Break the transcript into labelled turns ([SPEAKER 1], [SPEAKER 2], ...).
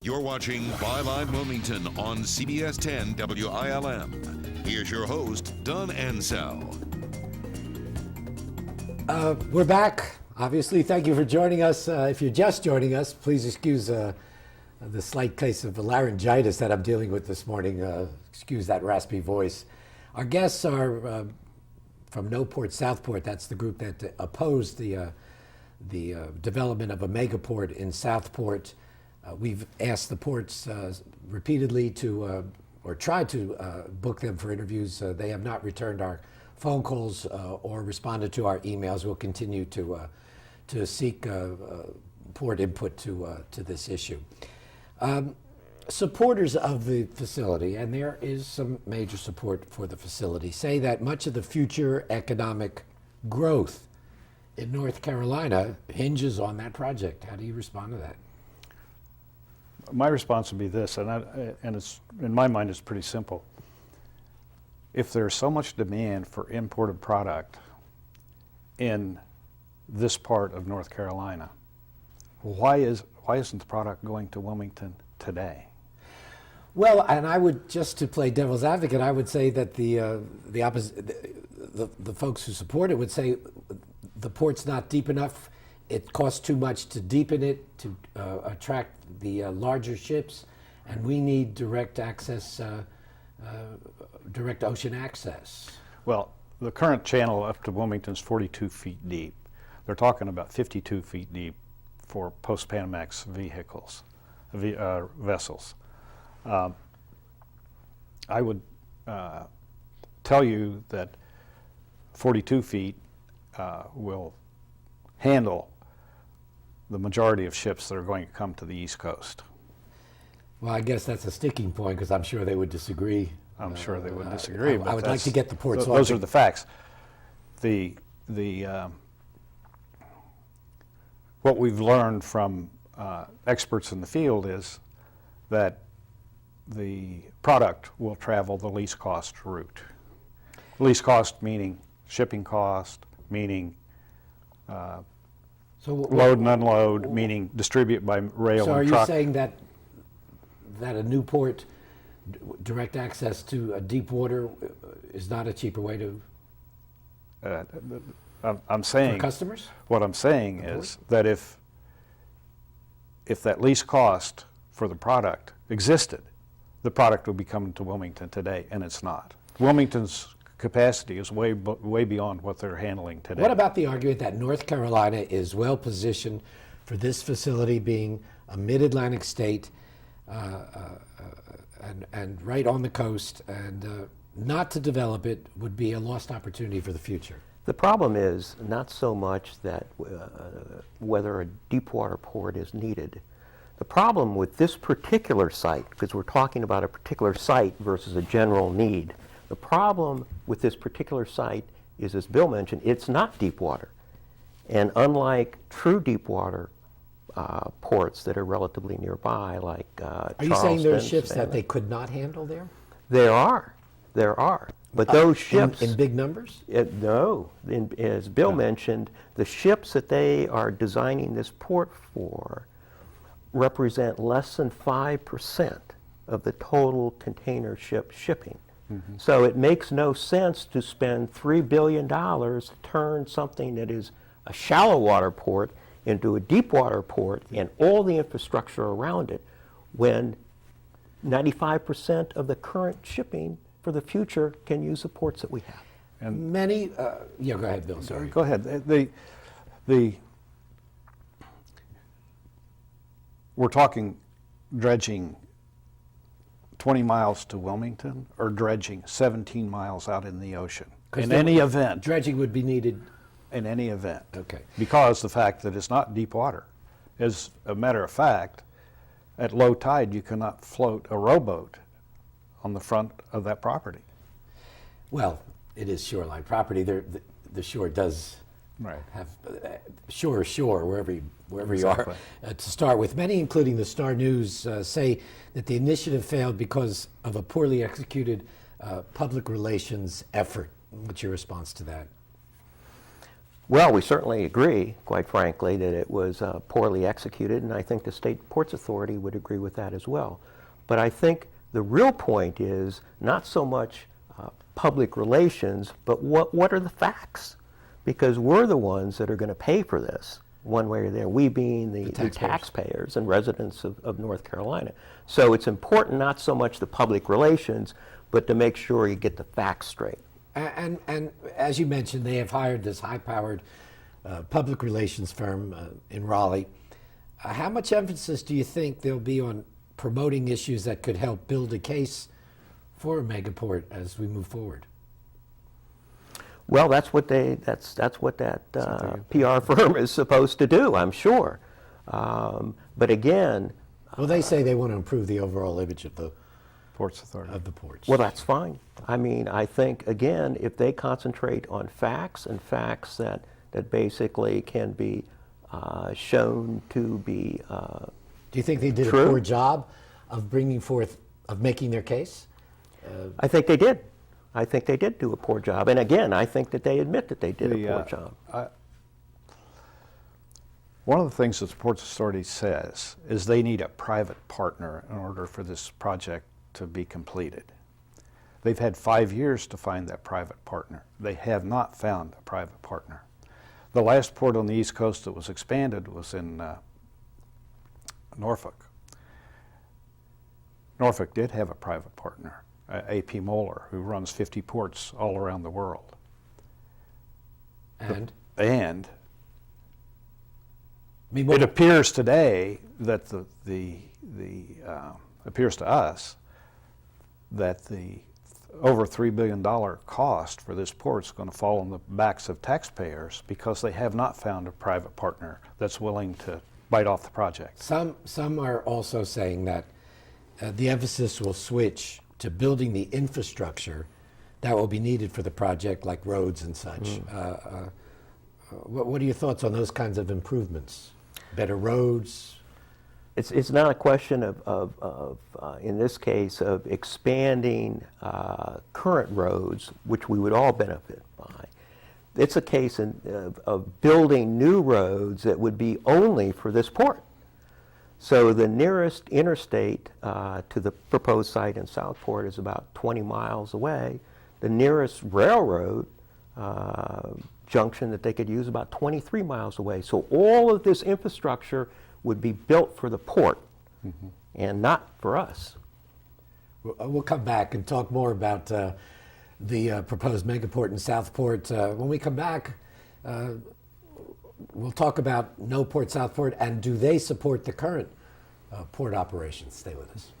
[SPEAKER 1] You're watching Byline Wilmington on CBS 10 WILM. Here's your host, Don Ansell.
[SPEAKER 2] We're back. Obviously, thank you for joining us. If you're just joining us, please excuse the slight case of laryngitis that I'm dealing with this morning. Excuse that raspy voice. Our guests are from Noport, Southport. That's the group that opposed the development of a megaport in Southport. We've asked the ports repeatedly to, or tried to book them for interviews. They have not returned our phone calls or responded to our emails. We'll continue to seek port input to this issue. Supporters of the facility, and there is some major support for the facility, say that much of the future economic growth in North Carolina hinges on that project. How do you respond to that?
[SPEAKER 3] My response would be this, and it's, in my mind, it's pretty simple. If there's so much demand for imported product in this part of North Carolina, why isn't the product going to Wilmington today?
[SPEAKER 2] Well, and I would, just to play devil's advocate, I would say that the folks who support it would say the port's not deep enough. It costs too much to deepen it to attract the larger ships, and we need direct access, direct ocean access.
[SPEAKER 3] Well, the current channel up to Wilmington is 42 feet deep. They're talking about 52 feet deep for post-Panamax vessels. I would tell you that 42 feet will handle the majority of ships that are going to come to the East Coast.
[SPEAKER 2] Well, I guess that's a sticking point because I'm sure they would disagree.
[SPEAKER 3] I'm sure they would disagree.
[SPEAKER 2] I would like to get the ports.
[SPEAKER 3] Those are the facts. What we've learned from experts in the field is that the product will travel the least cost route. Least cost meaning shipping cost, meaning load and unload, meaning distribute by rail
[SPEAKER 2] so
[SPEAKER 3] and truck.
[SPEAKER 2] So are you saying that a new port, direct access to a deep water, is not a cheaper way to?
[SPEAKER 3] I'm saying
[SPEAKER 2] for customers.
[SPEAKER 3] What I'm saying is that if that least cost for the product existed, the product would be coming to Wilmington today, and it's not. Wilmington's capacity is way beyond what they're handling today.
[SPEAKER 2] What about the argument that North Carolina is well positioned for this facility being a mid-Atlantic state and right on the coast, and not to develop it would be a lost opportunity for the future?
[SPEAKER 4] The problem is not so much that whether a deep water port is needed. The problem with this particular site, because we're talking about a particular site versus a general need, the problem with this particular site is, as Bill mentioned, it's not deep water. And unlike true deep water ports that are relatively nearby, like
[SPEAKER 2] Are you saying there are ships that they could not handle there?
[SPEAKER 4] There are. But those ships...
[SPEAKER 2] In big numbers?
[SPEAKER 4] No. As Bill mentioned, the ships that they are designing this port for represent less than 5% of the total container ship shipping. Mm-hmm. So it makes no sense to spend $3 billion to turn something that is a shallow water port into a deep water port and all the infrastructure around it when 95% of the current shipping for the future can use the ports that we have.
[SPEAKER 2] And many, yeah, go ahead, Bill, sorry.
[SPEAKER 3] Go ahead. We're talking dredging 20 miles to Wilmington or dredging 17 miles out in the ocean. In any event.
[SPEAKER 2] Dredging would be needed.
[SPEAKER 3] In any event.
[SPEAKER 2] Okay.
[SPEAKER 3] Because the fact that it's not deep water. As a matter of fact, at low tide you cannot float a rowboat on the front of that property.
[SPEAKER 2] Well, it is shoreline property. The shore does have shore wherever you are. To start with, many, including the Star News, say that the initiative failed because of a poorly executed public relations effort. What's your response to that?
[SPEAKER 4] Well, we certainly agree, quite frankly, that it was poorly executed, and I think the State Ports Authority would agree with that as well. But I think the real point is not so much public relations, but what are the facts? Because we're the ones that are going to pay for this, one way or the other, we being the taxpayers and residents of North Carolina. So it's important not so much the public relations, but to make sure you get the facts straight.
[SPEAKER 2] And as you mentioned, they have hired this high-powered public relations firm in Raleigh. How much emphasis do you think there'll be on promoting issues that could help build a case for a megaport as we move forward?
[SPEAKER 4] Well, that's what that PR firm is supposed to do, I'm sure. But again,
[SPEAKER 2] Well, they say they want to improve the overall image of the
[SPEAKER 3] Ports Authority.
[SPEAKER 2] ports.
[SPEAKER 4] well, that's fine. I mean, I think, again, if they concentrate on facts and facts that basically can be shown to be
[SPEAKER 2] Do you think they did
[SPEAKER 4] True.
[SPEAKER 2] a poor job of making their case?
[SPEAKER 4] I think they did. I think they did do a poor job. And again, I think that they admit that they did a poor job.
[SPEAKER 3] One of the things that the Ports Authority says is they need a private partner in order for this project to be completed. They've had 5 years to find that private partner. They have not found a private partner. The last port on the East Coast that was expanded was in Norfolk. Norfolk did have a private partner, A.P. Moeller, who runs 50 ports all around the world.
[SPEAKER 2] And
[SPEAKER 3] I mean, it appears today that appears to us that the over $3 billion cost for this port is going to fall on the backs of taxpayers because they have not found a private partner that's willing to bite off the project.
[SPEAKER 2] some are also saying that the emphasis will switch to building the infrastructure that will be needed for the project, like roads and such. What are your thoughts on those kinds of improvements? Better roads?
[SPEAKER 4] It's not a question of in this case, of expanding current roads, which we would all benefit by. It's a case of building new roads that would be only for this port. So the nearest interstate to the proposed site in Southport is about 20 miles away. The nearest railroad junction that they could use about 23 miles away. So all of this infrastructure would be built for the port and not for us.
[SPEAKER 2] We'll come back and talk more about the proposed megaport in Southport. When we come back, we'll talk about No Port Southport and do they support the current port operations. Stay with us.